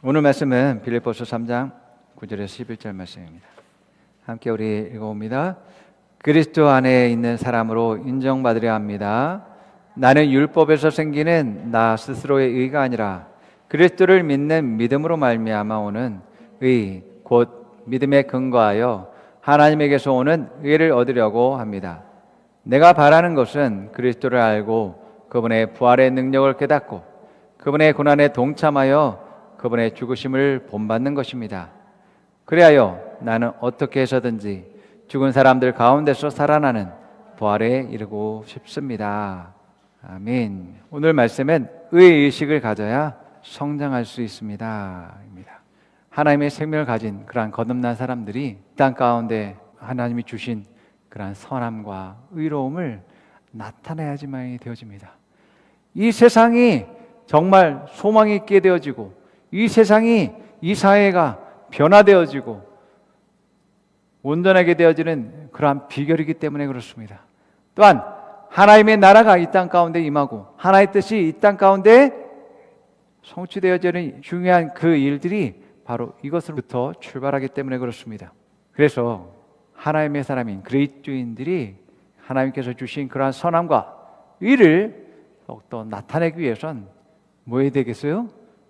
오늘 말씀은 빌립보서 3장 9절에서 11절 말씀입니다. 함께 우리 읽어봅니다. 그리스도 안에 있는 사람으로 인정받으려 합니다. 나는 율법에서 생기는 나 스스로의 의가 아니라 그리스도를 믿는 믿음으로 말미암아 오는 의, 곧 믿음에 근거하여 하나님에게서 오는 의를 얻으려고 합니다. 내가 바라는 것은 그리스도를 알고 그분의 부활의 능력을 깨닫고 그분의 고난에 동참하여 그분의 죽으심을 본받는 것입니다. 그리하여 나는 어떻게 해서든지 죽은 사람들 가운데서 살아나는 부활에 이르고 싶습니다. 아멘. 오늘 말씀은 의식을 가져야 성장할 수 있습니다. 하나님의 생명을 가진 그러한 거듭난 사람들이 땅 가운데 하나님이 주신 그러한 선함과 의로움을 나타내야지만이 되어집니다. 이 세상이 정말 소망이 있게 되어지고 이 세상이, 이 사회가 변화되어지고 온전하게 되어지는 그러한 비결이기 때문에 그렇습니다. 또한 하나님의 나라가 이 땅 가운데 임하고 하나님의 뜻이 이 땅 가운데 성취되어지는 중요한 그 일들이 바로 이것으로부터 출발하기 때문에 그렇습니다. 그래서 하나님의 사람인 그리스도인들이 하나님께서 주신 그러한 선함과 의를 더욱더 나타내기 위해선 뭐 해야 되겠어요?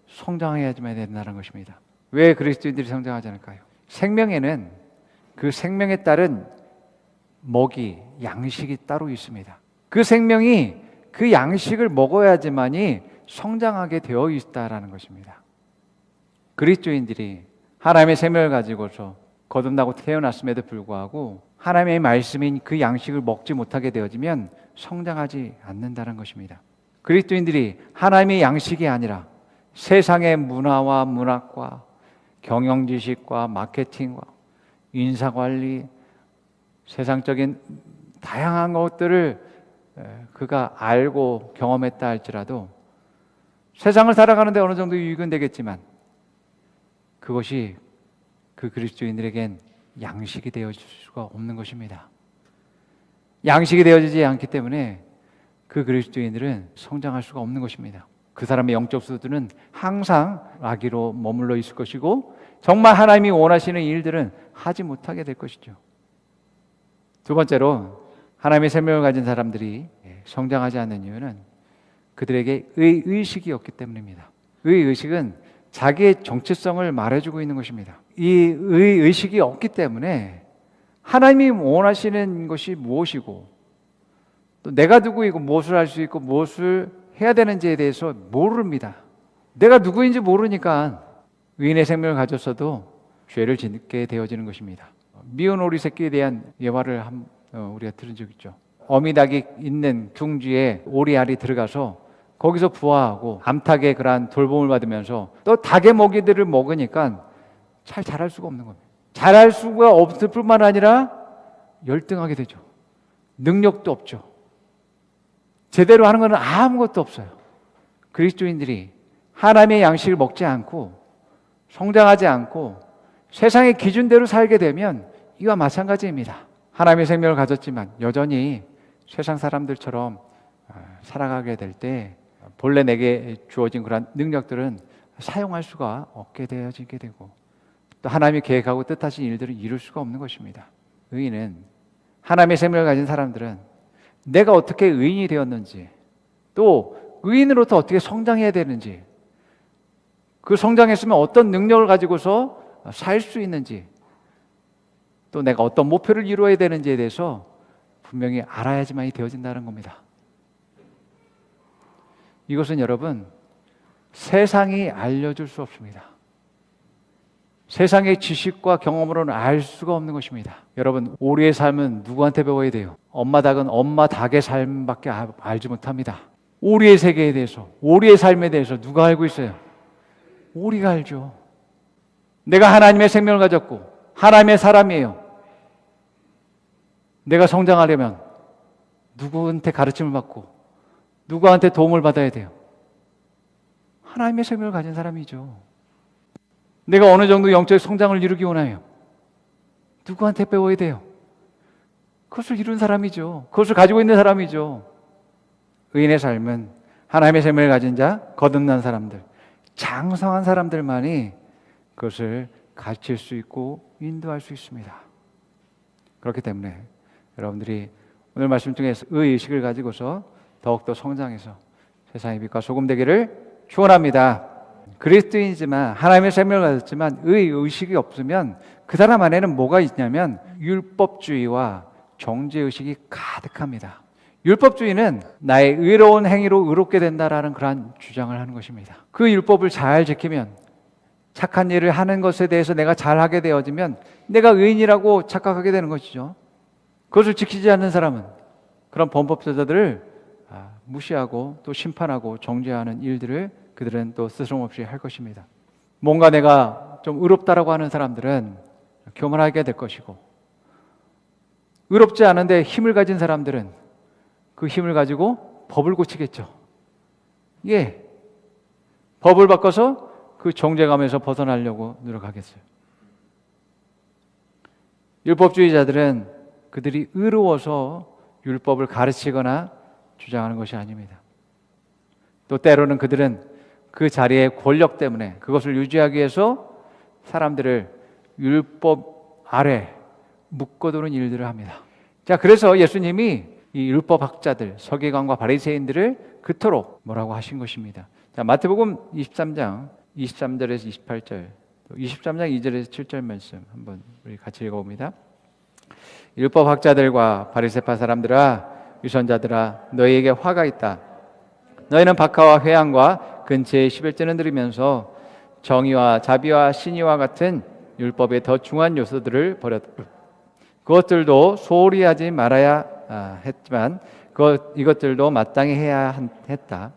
성장해야지만 된다는 것입니다. 왜 그리스도인들이 성장하지 않을까요? 생명에는 그 생명에 따른 먹이, 양식이 따로 있습니다. 그 생명이 그 양식을 먹어야지만이 성장하게 되어 있다라는 것입니다. 그리스도인들이 하나님의 생명을 가지고서 거듭나고 태어났음에도 불구하고 하나님의 말씀인 그 양식을 먹지 못하게 되어지면 성장하지 않는다는 것입니다. 그리스도인들이 하나님의 양식이 아니라 세상의 문화와 문학과 경영지식과 마케팅과 인사관리, 세상적인 다양한 것들을 그가 알고 경험했다 할지라도 세상을 살아가는데 어느 정도 유익은 되겠지만 그것이 그 그리스도인들에겐 양식이 되어질 수가 없는 것입니다. 양식이 되어지지 않기 때문에 그 그리스도인들은 성장할 수가 없는 것입니다. 그 사람의 영적 수준은 항상 악의로 머물러 있을 것이고 정말 하나님이 원하시는 일들은 하지 못하게 될 것이죠. 두 번째로 하나님의 생명을 가진 사람들이 성장하지 않는 이유는 그들에게 의식이 없기 때문입니다. 의식은 자기의 정체성을 말해주고 있는 것입니다. 이 의식이 없기 때문에 하나님이 원하시는 것이 무엇이고 또 내가 누구이고 무엇을 할 수 있고 무엇을 해야 되는지에 대해서 모릅니다. 내가 누구인지 모르니까 의인의 생명을 가졌어도 죄를 짓게 되어지는 것입니다. 미운 오리 새끼에 대한 예화를 우리가 들은 적 있죠. 어미닭이 있는 둥지에 오리알이 들어가서 거기서 부화하고 암탉의 그러한 돌봄을 받으면서 또 닭의 먹이들을 먹으니까 잘 자랄 수가 없는 겁니다. 자랄 수가 없을 뿐만 아니라 열등하게 되죠. 능력도 없죠. 제대로 하는 것은 아무것도 없어요. 그리스도인들이 하나님의 양식을 먹지 않고 성장하지 않고 세상의 기준대로 살게 되면 이와 마찬가지입니다. 하나님의 생명을 가졌지만 여전히 세상 사람들처럼 살아가게 될 때 본래 내게 주어진 그런 능력들은 사용할 수가 없게 되어지게 되고 또 하나님이 계획하고 뜻하신 일들을 이룰 수가 없는 것입니다. 의인은 하나님의 생명을 가진 사람들은 내가 어떻게 의인이 되었는지 또 의인으로부터 어떻게 성장해야 되는지 그 성장했으면 어떤 능력을 가지고서 살 수 있는지 또 내가 어떤 목표를 이루어야 되는지에 대해서 분명히 알아야지만이 되어진다는 겁니다. 이것은 여러분 세상이 알려줄 수 없습니다. 세상의 지식과 경험으로는 알 수가 없는 것입니다. 여러분 오리의 삶은 누구한테 배워야 돼요? 엄마 닭은 엄마 닭의 삶밖에 알지 못합니다. 오리의 세계에 대해서 오리의 삶에 대해서 누가 알고 있어요? 오리가 알죠. 내가 하나님의 생명을 가졌고 하나님의 사람이에요. 내가 성장하려면 누구한테 가르침을 받고 누구한테 도움을 받아야 돼요? 하나님의 생명을 가진 사람이죠. 내가 어느 정도 영적 성장을 이루기 원해요. 누구한테 배워야 돼요? 그것을 이룬 사람이죠. 그것을 가지고 있는 사람이죠. 의인의 삶은 하나님의 생명을 가진 자, 거듭난 사람들, 장성한 사람들만이 그것을 가르칠 수 있고 인도할 수 있습니다. 그렇기 때문에 여러분들이 오늘 말씀 중에서 의의식을 가지고서 더욱더 성장해서 세상의 빛과 소금 되기를 축원합니다. 그리스도인이지만 하나님의 생명을 가졌지만 의식이 없으면 그 사람 안에는 뭐가 있냐면 율법주의와 정죄의식이 가득합니다. 율법주의는 나의 의로운 행위로 의롭게 된다라는 그러한 주장을 하는 것입니다. 그 율법을 잘 지키면 착한 일을 하는 것에 대해서 내가 잘하게 되어지면 내가 의인이라고 착각하게 되는 것이죠. 그것을 지키지 않는 사람은 그런 범법자들을 무시하고 또 심판하고 정죄하는 일들을 그들은 또 스스럼없이 할 것입니다. 뭔가 내가 좀 의롭다라고 하는 사람들은 교만하게 될 것이고, 의롭지 않은데 힘을 가진 사람들은 그 힘을 가지고 법을 고치겠죠. 예, 법을 바꿔서 그 정죄감에서 벗어나려고 노력하겠어요. 율법주의자들은 그들이 의로워서 율법을 가르치거나 주장하는 것이 아닙니다. 또 때로는 그들은 그 자리의 권력 때문에 그것을 유지하기 위해서 사람들을 율법 아래 묶어두는 일들을 합니다. 자, 그래서 예수님이 이 율법학자들, 서기관과 바리새인들을 그토록 뭐라고 하신 것입니다. 자, 마태복음 23장 23절에서 28절, 23장 2절에서 7절 말씀 한번 우리 같이 읽어봅니다. 율법학자들과 바리새파 사람들아, 유선자들아, 너희에게 화가 있다. 너희는 박하와 회양과 근처의 11제는 들으면서 정의와 자비와 신의와 같은 율법의 더 중요한 요소들을 버렸다. 그것들도 소홀히 하지 말아야 했지만 이것들도 마땅히 해야 했다.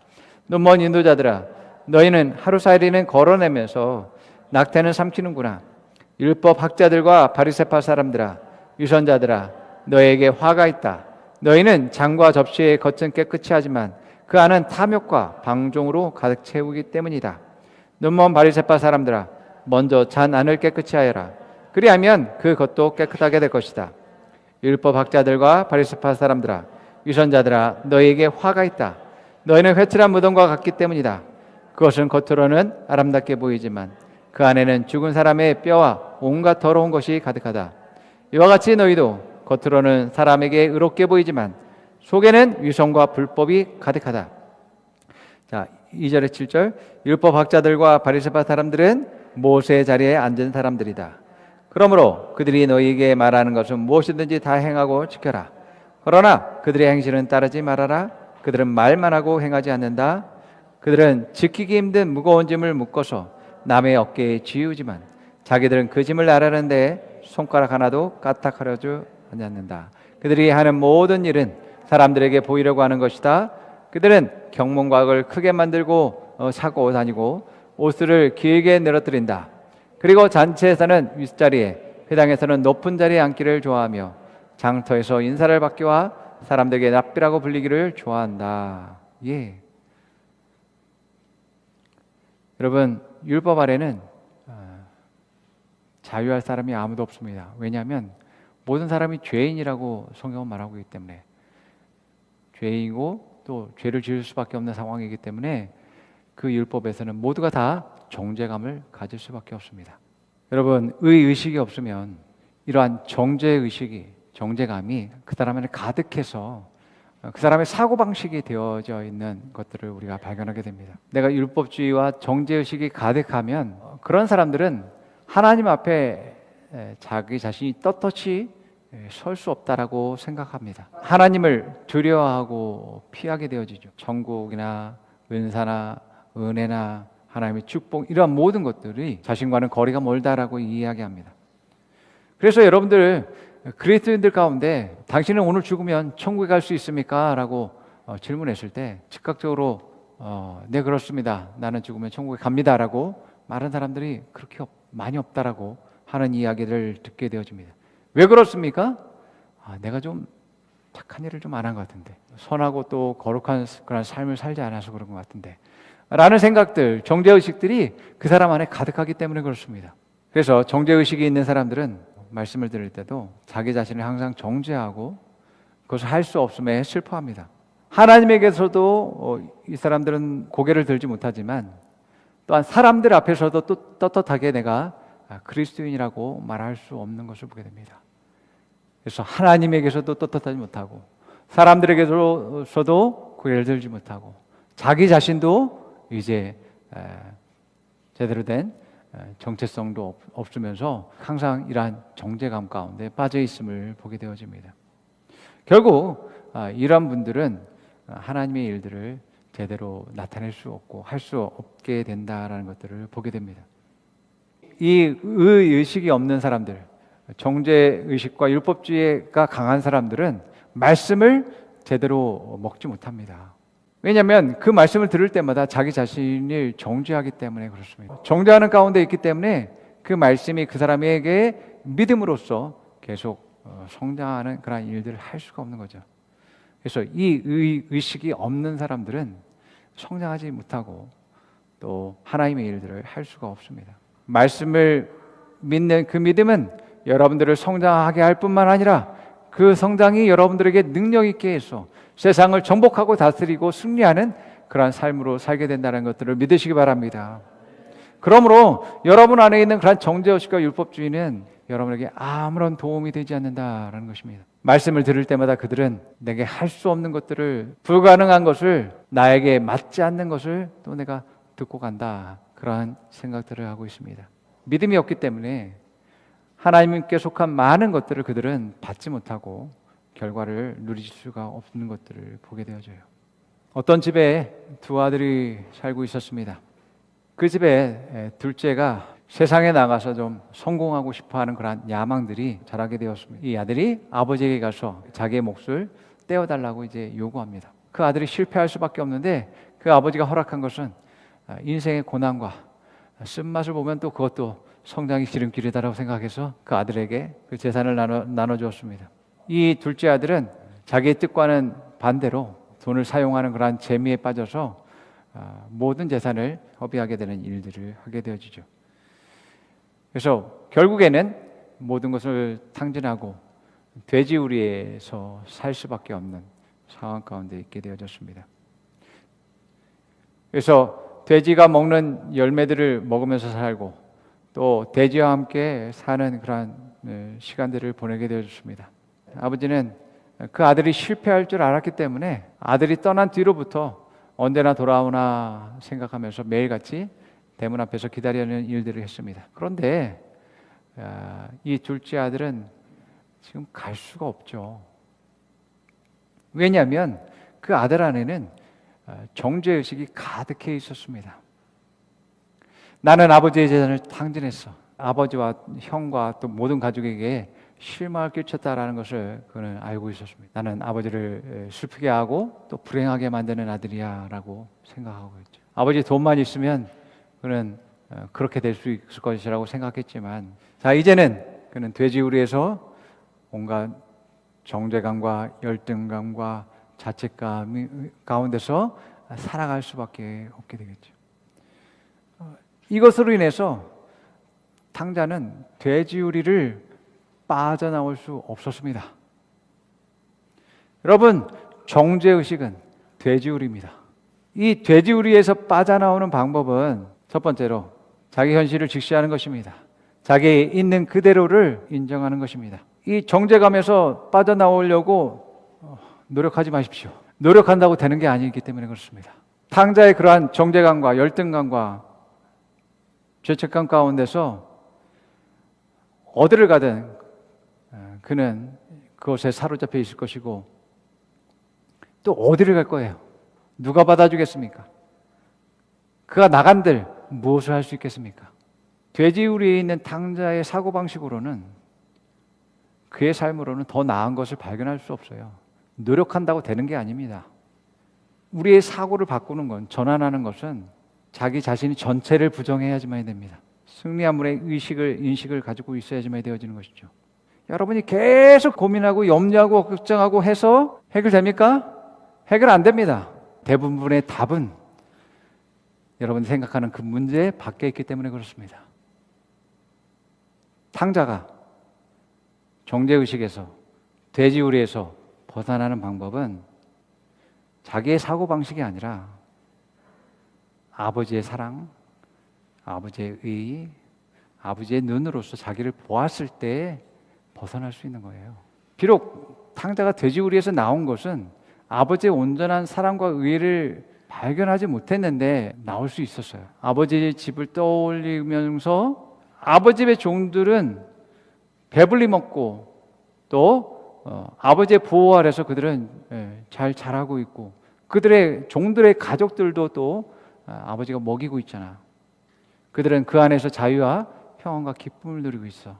눈먼 인도자들아, 너희는 하루살이는 걸어내면서 낙태는 삼키는구나. 율법학자들과 바리새파 사람들아, 유선자들아, 너희에게 화가 있다. 너희는 잔과 접시의 겉은 깨끗이 하지만 그 안은 탐욕과 방종으로 가득 채우기 때문이다. 눈먼 바리새파 사람들아, 먼저 잔 안을 깨끗이 하여라. 그리하면 그 겉도 깨끗하게 될 것이다. 율법학자들과 바리새파 사람들아, 유선자들아, 너희에게 화가 있다. 너희는 회칠한 무덤과 같기 때문이다. 그것은 겉으로는 아름답게 보이지만 그 안에는 죽은 사람의 뼈와 온갖 더러운 것이 가득하다. 이와 같이 너희도 겉으로는 사람에게 의롭게 보이지만 속에는 위선과 불법이 가득하다. 자, 2절에 7절. 율법학자들과 바리새파 사람들은 모세의 자리에 앉은 사람들이다. 그러므로 그들이 너희에게 말하는 것은 무엇이든지 다 행하고 지켜라. 그러나 그들의 행실은 따르지 말아라. 그들은 말만 하고 행하지 않는다. 그들은 지키기 힘든 무거운 짐을 묶어서 남의 어깨에 지우지만 자기들은 그 짐을 나르는데 손가락 하나도 까딱하려지 않는다. 그들이 하는 모든 일은 사람들에게 보이려고 하는 것이다. 그들은 경문곽을 크게 만들고 사고 다니고 옷을 길게 늘어뜨린다. 그리고 잔치에서는 윗자리에, 회당에서는 높은 자리에 앉기를 좋아하며 장터에서 인사를 받기와 사람들에게 랍비라고 불리기를 좋아한다. 예. 여러분, 율법 아래는 자유할 사람이 아무도 없습니다. 왜냐하면 모든 사람이 죄인이라고 성경은 말하고 있기 때문에, 죄인이고 또 죄를 지을 수밖에 없는 상황이기 때문에 그 율법에서는 모두가 다 정죄감을 가질 수밖에 없습니다. 여러분, 의식이 없으면 이러한 정죄의식이, 정죄감이 그 사람 안에 가득해서 그 사람의 사고방식이 되어져 있는 것들을 우리가 발견하게 됩니다. 내가 율법주의와 정죄의식이 가득하면 그런 사람들은 하나님 앞에 자기 자신이 떳떳이 설 수 없다라고 생각합니다. 하나님을 두려워하고 피하게 되어지죠. 천국이나 은사나 은혜나 하나님의 축복, 이러한 모든 것들이 자신과는 거리가 멀다라고 이야기합니다. 그래서 여러분들, 그리스도인들 가운데 당신은 오늘 죽으면 천국에 갈 수 있습니까? 라고 질문했을 때 즉각적으로 네, 그렇습니다. 나는 죽으면 천국에 갑니다. 라고 말하는 사람들이 그렇게 많이 없다라고 하는 이야기를 듣게 되어집니다. 왜 그렇습니까? 내가 좀 착한 일을 좀 안 한 것 같은데, 선하고 또 거룩한 그런 삶을 살지 않아서 그런 것 같은데 라는 생각들, 정죄의식들이 그 사람 안에 가득하기 때문에 그렇습니다. 그래서 정죄의식이 있는 사람들은 말씀을 들을 때도 자기 자신을 항상 정죄하고 그것을 할 수 없음에 슬퍼합니다. 하나님에게서도 이 사람들은 고개를 들지 못하지만 또한 사람들 앞에서도 또 떳떳하게 내가 그리스도인이라고 말할 수 없는 것을 보게 됩니다. 그래서 하나님에게서도 떳떳하지 못하고 사람들에게서도 구애를 들지 못하고 자기 자신도 이제 제대로 된 정체성도 없으면서 항상 이러한 정죄감 가운데 빠져 있음을 보게 되어집니다. 결국 이러한 분들은 하나님의 일들을 제대로 나타낼 수 없고 할 수 없게 된다라는 것들을 보게 됩니다. 이 의식이 없는 사람들, 정죄의식과 율법주의가 강한 사람들은 말씀을 제대로 먹지 못합니다. 왜냐하면 그 말씀을 들을 때마다 자기 자신을 정죄하기 때문에 그렇습니다. 정죄하는 가운데 있기 때문에 그 말씀이 그 사람에게 믿음으로써 계속 성장하는 그런 일들을 할 수가 없는 거죠. 그래서 이 의식이 없는 사람들은 성장하지 못하고 또 하나님의 일들을 할 수가 없습니다. 말씀을 믿는 그 믿음은 여러분들을 성장하게 할 뿐만 아니라 그 성장이 여러분들에게 능력 있게 해서 세상을 정복하고 다스리고 승리하는 그러한 삶으로 살게 된다는 것들을 믿으시기 바랍니다. 그러므로 여러분 안에 있는 그런 정죄의식과 율법주의는 여러분에게 아무런 도움이 되지 않는다라는 것입니다. 말씀을 들을 때마다 그들은 내게 할 수 없는 것들을, 불가능한 것을, 나에게 맞지 않는 것을 또 내가 듣고 간다, 그러한 생각들을 하고 있습니다. 믿음이 없기 때문에 하나님께 속한 많은 것들을 그들은 받지 못하고 결과를 누릴 수가 없는 것들을 보게 되어져요. 어떤 집에 두 아들이 살고 있었습니다. 그 집에 둘째가 세상에 나가서 좀 성공하고 싶어하는 그런 야망들이 자라게 되었습니다. 이 아들이 아버지에게 가서 자기의 몫을 떼어달라고 이제 요구합니다. 그 아들이 실패할 수밖에 없는데 그 아버지가 허락한 것은 인생의 고난과 쓴맛을 보면 또 그것도 성장의 지름길이다라고 생각해서 그 아들에게 그 재산을 나눠주었습니다. 이 둘째 아들은 자기의 뜻과는 반대로 돈을 사용하는 그러한 재미에 빠져서 모든 재산을 허비하게 되는 일들을 하게 되어지죠. 그래서 결국에는 모든 것을 탕진하고 돼지우리에서 살 수밖에 없는 상황 가운데 있게 되어졌습니다. 그래서 돼지가 먹는 열매들을 먹으면서 살고 또 돼지와 함께 사는 그런 시간들을 보내게 되어졌습니다. 아버지는 그 아들이 실패할 줄 알았기 때문에 아들이 떠난 뒤로부터 언제나 돌아오나 생각하면서 매일같이 대문 앞에서 기다리는 일들을 했습니다. 그런데 이 둘째 아들은 지금 갈 수가 없죠. 왜냐하면 그 아들 안에는 정죄의식이 가득해 있었습니다. 나는 아버지의 재산을 탕진했어. 아버지와 형과 또 모든 가족에게 실망을 끼쳤다라는 것을 그는 알고 있었습니다. 나는 아버지를 슬프게 하고 또 불행하게 만드는 아들이야 라고 생각하고 있죠. 아버지 돈만 있으면 그는 그렇게 될 수 있을 것이라고 생각했지만 자, 이제는 그는 돼지우리에서 온갖 정죄감과 열등감과 자책감 가운데서 살아갈 수밖에 없게 되겠죠. 이것으로 인해서 탕자는 돼지우리를 빠져나올 수 없었습니다. 여러분, 정죄의식은 돼지우리입니다. 이 돼지우리에서 빠져나오는 방법은 첫 번째로 자기 현실을 직시하는 것입니다. 자기 있는 그대로를 인정하는 것입니다. 이 정죄감에서 빠져나오려고 노력하지 마십시오. 노력한다고 되는 게 아니기 때문에 그렇습니다. 탕자의 그러한 정죄감과 열등감과 죄책감 가운데서 어디를 가든 그는 그것에 사로잡혀 있을 것이고 또 어디를 갈 거예요? 누가 받아주겠습니까? 그가 나간들 무엇을 할 수 있겠습니까? 돼지우리에 있는 탕자의 사고방식으로는 그의 삶으로는 더 나은 것을 발견할 수 없어요. 노력한다고 되는 게 아닙니다. 우리의 사고를 바꾸는 건, 전환하는 것은 자기 자신이 전체를 부정해야지만 됩니다. 승리함의 인식을 가지고 있어야지만 되어지는 것이죠. 여러분이 계속 고민하고 염려하고 걱정하고 해서 해결됩니까? 해결 안 됩니다. 대부분의 답은 여러분이 생각하는 그 문제 밖에 있기 때문에 그렇습니다. 탕자가 정죄의식에서 돼지우리에서 벗어나는 방법은 자기의 사고방식이 아니라 아버지의 사랑, 아버지의 의, 아버지의 눈으로서 자기를 보았을 때 벗어날 수 있는 거예요. 비록 탕자가 돼지우리에서 나온 것은 아버지의 온전한 사랑과 의를 발견하지 못했는데 나올 수 있었어요. 아버지의 집을 떠올리면서 아버지 집의 종들은 배불리 먹고 또 아버지의 보호 아래서 그들은 잘 자라고 있고 그들의 종들의 가족들도 또 아버지가 먹이고 있잖아. 그들은 그 안에서 자유와 평안과 기쁨을 누리고 있어.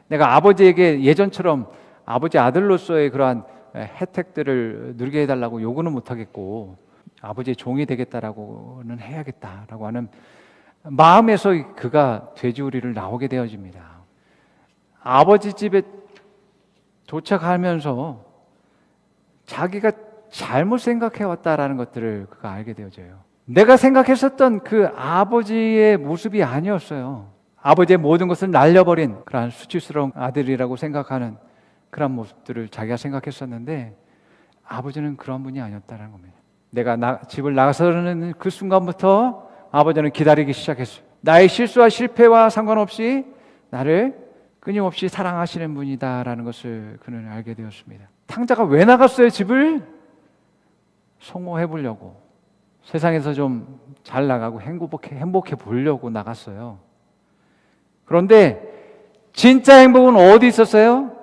내가 아버지에게 예전처럼 아버지 아들로서의 그러한 혜택들을 누리게 해달라고 요구는 못하겠고 아버지의 종이 되겠다라고는 해야겠다라고 하는 마음에서 그가 돼지우리를 나오게 되어집니다. 아버지 집에 도착하면서 자기가 잘못 생각해왔다라는 것들을 그가 알게 되어져요. 내가 생각했었던 그 아버지의 모습이 아니었어요. 아버지의 모든 것을 날려버린 그러한 수치스러운 아들이라고 생각하는 그런 모습들을 자기가 생각했었는데 아버지는 그런 분이 아니었다는 겁니다. 내가 집을 나가서는 그 순간부터 아버지는 기다리기 시작했어요. 나의 실수와 실패와 상관없이 나를 끊임없이 사랑하시는 분이다라는 것을 그는 알게 되었습니다. 탕자가 왜 나갔어요? 집을 성공해 보려고, 세상에서 좀 잘 나가고 행복해 보려고 나갔어요. 그런데 진짜 행복은 어디 있었어요?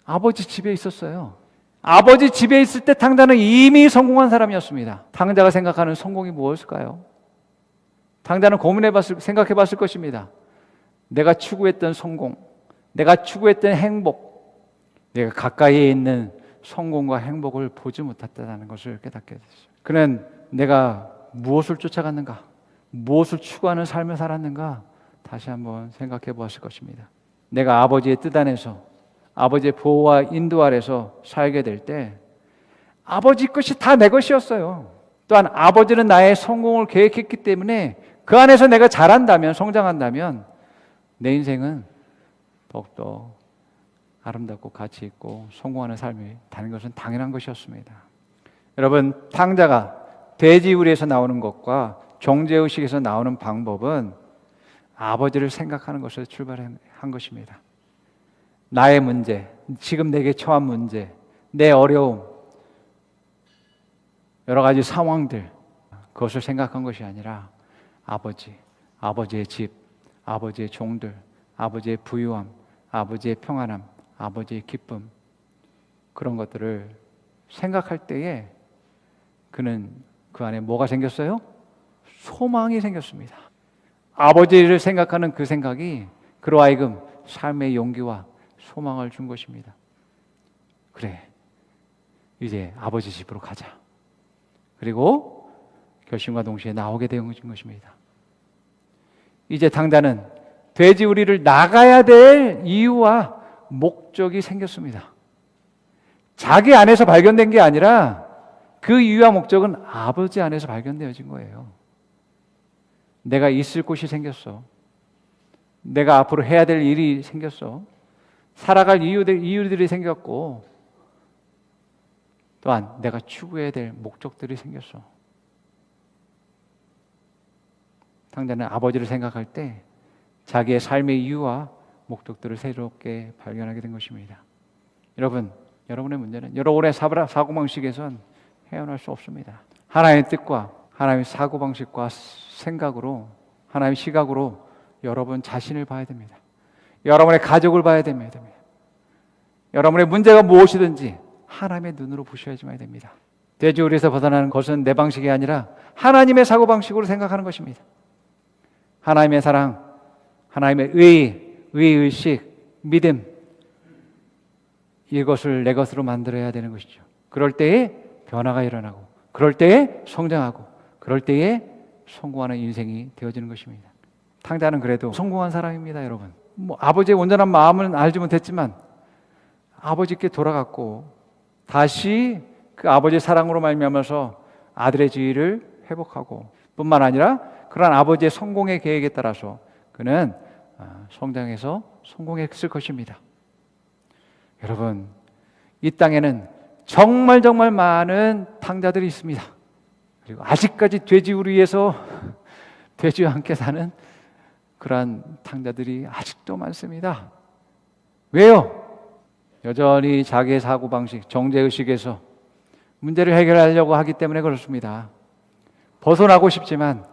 아버지 집에 있었어요. 아버지 집에 있을 때 탕자는 이미 성공한 사람이었습니다. 탕자가 생각하는 성공이 무엇일까요? 탕자는 생각해 봤을 것입니다. 내가 추구했던 성공, 내가 추구했던 행복, 내가 가까이에 있는 성공과 행복을 보지 못했다는 것을 깨닫게 됐어요. 그는 내가 무엇을 쫓아갔는가, 무엇을 추구하는 삶을 살았는가 다시 한번 생각해 보았을 것입니다. 내가 아버지의 뜻 안에서, 아버지의 보호와 인도 아래서 살게 될 때 아버지 것이 다 내 것이었어요. 또한 아버지는 나의 성공을 계획했기 때문에 그 안에서 내가 자란다면, 성장한다면 내 인생은 더욱더 아름답고 가치 있고 성공하는 삶이 되는 것은 당연한 것이었습니다. 여러분, 탕자가 돼지우리에서 나오는 것과 정죄의식에서 나오는 방법은 아버지를 생각하는 것에서 출발한 것입니다. 나의 문제, 지금 내게 처한 문제, 내 어려움, 여러 가지 상황들, 그것을 생각한 것이 아니라 아버지의 집, 아버지의 종들, 아버지의 부유함, 아버지의 평안함, 아버지의 기쁨, 그런 것들을 생각할 때에 그는 그 안에 뭐가 생겼어요? 소망이 생겼습니다. 아버지를 생각하는 그 생각이 그로 하여금 삶의 용기와 소망을 준 것입니다. 그래, 이제 아버지 집으로 가자. 그리고 결심과 동시에 나오게 된 것입니다. 이제 탕자는 돼지우리를 나가야 될 이유와 목적이 생겼습니다. 자기 안에서 발견된 게 아니라 그 이유와 목적은 아버지 안에서 발견되어진 거예요. 내가 있을 곳이 생겼어. 내가 앞으로 해야 될 일이 생겼어. 살아갈 이유들이 생겼고, 또한 내가 추구해야 될 목적들이 생겼어. 탕자는 아버지를 생각할 때 자기의 삶의 이유와 목적들을 새롭게 발견하게 된 것입니다. 여러분의 문제는 여러분의 사고방식에선 헤어날 수 없습니다. 하나님의 뜻과 하나님의 사고방식과 생각으로, 하나님의 시각으로 여러분 자신을 봐야 됩니다. 여러분의 가족을 봐야 됩니다. 여러분의 문제가 무엇이든지 하나님의 눈으로 보셔야지만 됩니다. 돼지우리에서 벗어나는 것은 내 방식이 아니라 하나님의 사고방식으로 생각하는 것입니다. 하나님의 사랑, 하나님의 의의식, 믿음, 이것을 내 것으로 만들어야 되는 것이죠. 그럴 때에 변화가 일어나고, 그럴 때에 성장하고, 그럴 때에 성공하는 인생이 되어지는 것입니다. 탕자는 그래도 성공한 사람입니다, 여러분. 아버지의 온전한 마음은 알지 못했지만 아버지께 돌아갔고 다시 그 아버지의 사랑으로 말미암아서 아들의 지위를 회복하고, 뿐만 아니라 그런 아버지의 성공의 계획에 따라서 그는 성장해서 성공했을 것입니다. 여러분, 이 땅에는 정말 많은 탕자들이 있습니다. 그리고 아직까지 돼지우리에서 돼지와 함께 사는 그러한 탕자들이 아직도 많습니다. 왜요? 여전히 자기의 사고방식, 정죄의식에서 문제를 해결하려고 하기 때문에 그렇습니다. 벗어나고 싶지만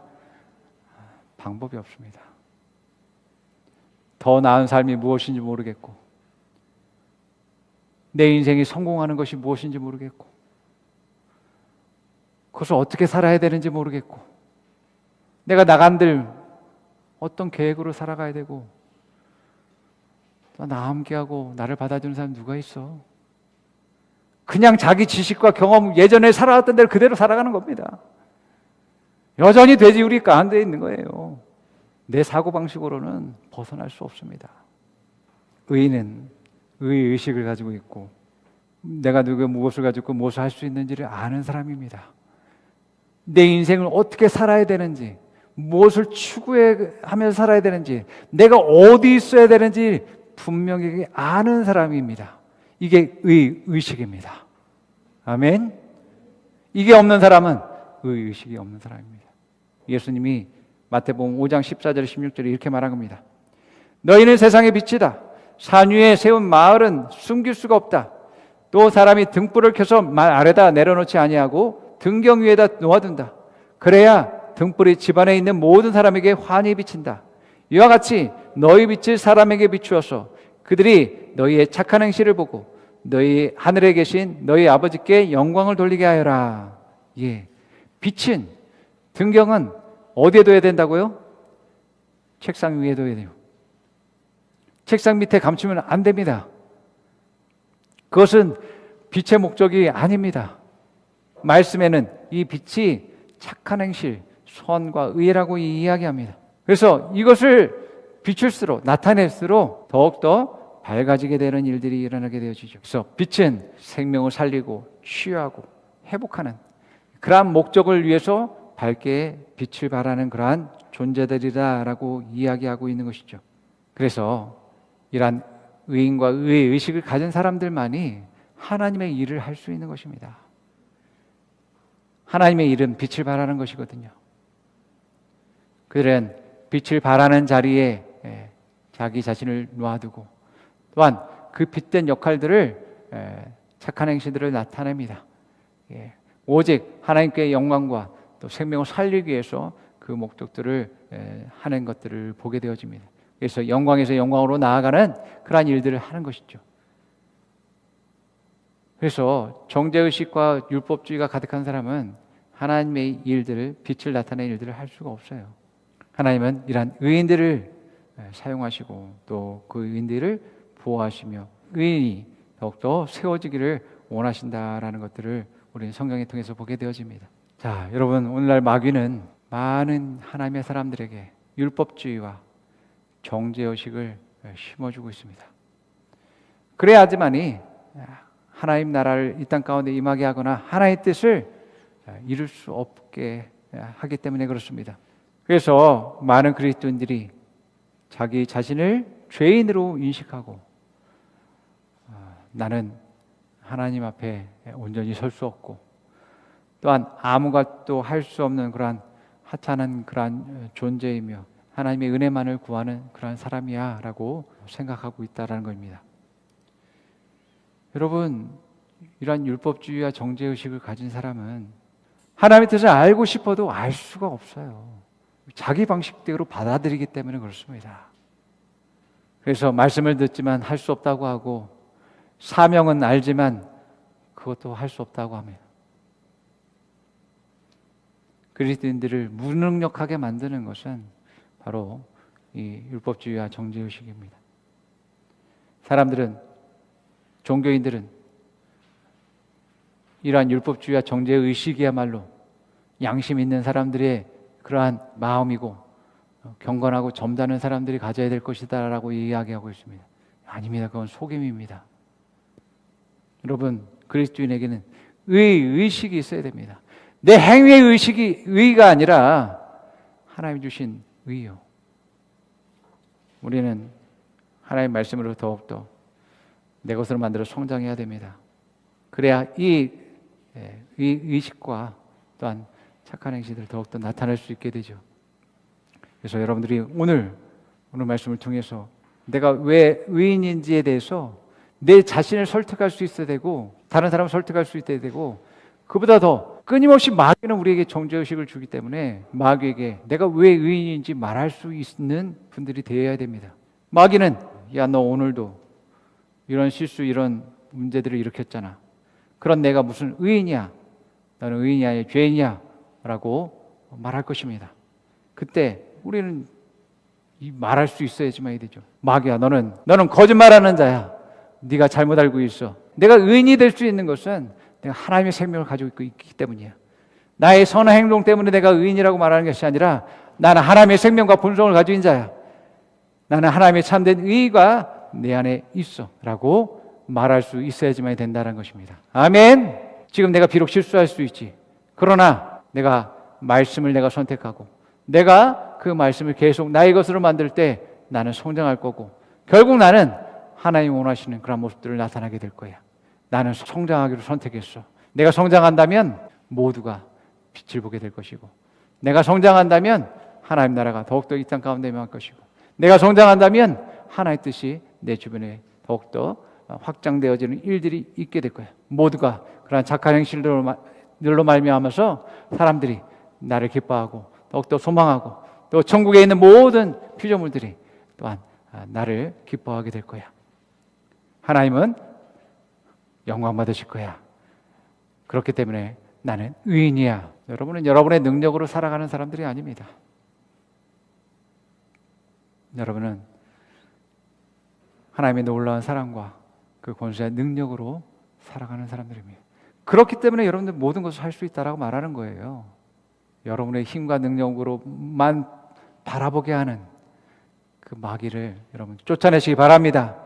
방법이 없습니다. 더 나은 삶이 무엇인지 모르겠고, 내 인생이 성공하는 것이 무엇인지 모르겠고, 그것을 어떻게 살아야 되는지 모르겠고, 내가 나간들 어떤 계획으로 살아가야 되고, 나 함께하고 나를 받아주는 사람 누가 있어? 그냥 자기 지식과 경험, 예전에 살아왔던 대로 그대로 살아가는 겁니다. 여전히 돼지우리 가운데 있는 거예요. 내 사고방식으로는 벗어날 수 없습니다. 의인은 의의식을 가지고 있고, 내가 누가 무엇을 가지고 무엇을 할 수 있는지를 아는 사람입니다. 내 인생을 어떻게 살아야 되는지, 무엇을 추구하면서 살아야 되는지, 내가 어디 있어야 되는지 분명히 아는 사람입니다. 이게 의식입니다. 아멘. 이게 없는 사람은 의식이 없는 사람입니다. 예수님이 마태복음 5장 14절 16절에 이렇게 말한 겁니다. 너희는 세상의 빛이다. 산 위에 세운 마을은 숨길 수가 없다. 또 사람이 등불을 켜서 말 아래다 내려놓지 아니하고 등경 위에다 놓아둔다. 그래야 등불이 집안에 있는 모든 사람에게 환히 비친다. 이와 같이 너희 빛을 사람에게 비추어서 그들이 너희의 착한 행실을 보고 너희 하늘에 계신 너희 아버지께 영광을 돌리게 하여라. 예, 빛은, 등경은 어디에 둬야 된다고요? 책상 위에 둬야 돼요. 책상 밑에 감추면 안 됩니다. 그것은 빛의 목적이 아닙니다. 말씀에는 이 빛이 착한 행실, 선과 의라고 이야기합니다. 그래서 이것을 비출수록, 나타낼수록 더욱더 밝아지게 되는 일들이 일어나게 되어지죠. 그래서 빛은 생명을 살리고 치유하고 회복하는 그러한 목적을 위해서 밝게 빛을 발하는 그러한 존재들이다라고 이야기하고 있는 것이죠. 그래서 이러한 의인과 의의 의식을 가진 사람들만이 하나님의 일을 할 수 있는 것입니다. 하나님의 일은 빛을 발하는 것이거든요. 그들은 빛을 발하는 자리에 자기 자신을 놓아두고 또한 그 빛된 역할들을 착한 행실들을 나타냅니다. 오직 하나님께 영광과 또 생명을 살리기 위해서 그 목적들을 하는 것들을 보게 되어집니다. 그래서 영광에서 영광으로 나아가는 그러한 일들을 하는 것이죠. 그래서 정죄의식과 율법주의가 가득한 사람은 하나님의 일들을, 빛을 나타내는 일들을 할 수가 없어요. 하나님은 이러한 의인들을 사용하시고 또 그 의인들을 보호하시며 의인이 더욱더 세워지기를 원하신다라는 것들을 우리는 성경을 통해서 보게 되어집니다. 자, 여러분, 오늘날 마귀는 많은 하나님의 사람들에게 율법주의와 정죄의식을 심어주고 있습니다. 그래야지만이 하나님 나라를 이 땅 가운데 임하게 하거나 하나님의 뜻을 이룰 수 없게 하기 때문에 그렇습니다. 그래서 많은 그리스도인들이 자기 자신을 죄인으로 인식하고 나는 하나님 앞에 온전히 설 수 없고 또한 아무것도 할 수 없는 그러한 하찮은 그러한 존재이며 하나님의 은혜만을 구하는 그러한 사람이야 라고 생각하고 있다는 겁니다. 여러분, 이러한 율법주의와 정죄의식을 가진 사람은 하나님의 뜻을 알고 싶어도 알 수가 없어요. 자기 방식대로 받아들이기 때문에 그렇습니다. 그래서 말씀을 듣지만 할 수 없다고 하고 사명은 알지만 그것도 할 수 없다고 합니다. 그리스도인들을 무능력하게 만드는 것은 바로 이 율법주의와 정죄의식입니다. 사람들은, 종교인들은 이러한 율법주의와 정죄의식이야말로 양심 있는 사람들의 그러한 마음이고 경건하고 점잖은 사람들이 가져야 될 것이다 라고 이야기하고 있습니다. 아닙니다. 그건 속임입니다. 여러분, 그리스도인에게는 의식이 있어야 됩니다. 내 행위의 의식이 의가 아니라 하나님 주신 의요. 우리는 하나님 말씀으로 더욱더 내 것으로 만들어 성장해야 됩니다. 그래야 이 의식과 또한 착한 행실을 더욱더 나타낼 수 있게 되죠. 그래서 여러분들이 오늘 오늘 말씀을 통해서 내가 왜 의인인지에 대해서 내 자신을 설득할 수 있어야 되고 다른 사람을 설득할 수 있어야 되고 그보다 더 끊임없이 마귀는 우리에게 정죄의식을 주기 때문에 마귀에게 내가 왜 의인인지 말할 수 있는 분들이 되어야 됩니다. 마귀는 야, 너 오늘도 이런 실수 이런 문제들을 일으켰잖아. 그런 내가 무슨 의인이야? 너는 의인이 아니야 죄인이야 라고 말할 것입니다. 그때 우리는 말할 수 있어야지만 되죠. 마귀야, 너는 거짓말하는 자야. 네가 잘못 알고 있어. 내가 의인이 될 수 있는 것은 내가 하나님의 생명을 가지고 있기 때문이야. 나의 선한 행동 때문에 내가 의인이라고 말하는 것이 아니라 나는 하나님의 생명과 본성을 가진 자야. 나는 하나님의 참된 의의가 내 안에 있어 라고 말할 수 있어야지만 된다는 것입니다. 아멘. 지금 내가 비록 실수할 수 있지. 그러나 내가 말씀을 내가 선택하고 내가 그 말씀을 계속 나의 것으로 만들 때 나는 성장할 거고 결국 나는 하나님이 원하시는 그런 모습들을 나타나게 될 거야. 나는 성장하기로 선택했어. 내가 성장한다면 모두가 빛을 보게 될 것이고 내가 성장한다면 하나님 나라가 더욱더 이 땅 가운데 임할 것이고 내가 성장한다면 하나님의 뜻이 내 주변에 더욱더 확장되어지는 일들이 있게 될 거야. 모두가 그러한 착한 행실들로 말미암아서 사람들이 나를 기뻐하고 더욱더 소망하고 또 천국에 있는 모든 피조물들이 또한 나를 기뻐하게 될 거야. 하나님은 영광 받으실 거야. 그렇기 때문에 나는 의인이야. 여러분은 여러분의 능력으로 살아가는 사람들이 아닙니다. 여러분은 하나님의 놀라운 사랑과 그 권세의 능력으로 살아가는 사람들입니다. 그렇기 때문에 여러분들 모든 것을 할 수 있다라고 말하는 거예요. 여러분의 힘과 능력으로만 바라보게 하는 그 마귀를 여러분 쫓아내시기 바랍니다.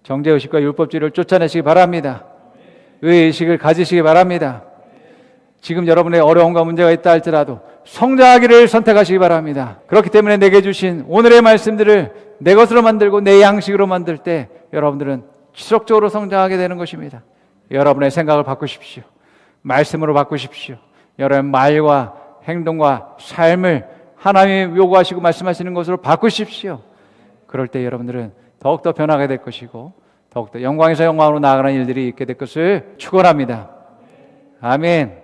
정죄의식과 율법주의를 쫓아내시기 바랍니다. 의의식을 가지시기 바랍니다. 지금 여러분의 어려움과 문제가 있다 할지라도 성장하기를 선택하시기 바랍니다. 그렇기 때문에 내게 주신 오늘의 말씀들을 내 것으로 만들고 내 양식으로 만들 때 여러분들은 지속적으로 성장하게 되는 것입니다. 여러분의 생각을 바꾸십시오. 말씀으로 바꾸십시오. 여러분의 말과 행동과 삶을 하나님이 요구하시고 말씀하시는 것으로 바꾸십시오. 그럴 때 여러분들은 더욱더 변하게 될 것이고 더욱더 영광에서 영광으로 나아가는 일들이 있게 될 것을 축원합니다. 아멘.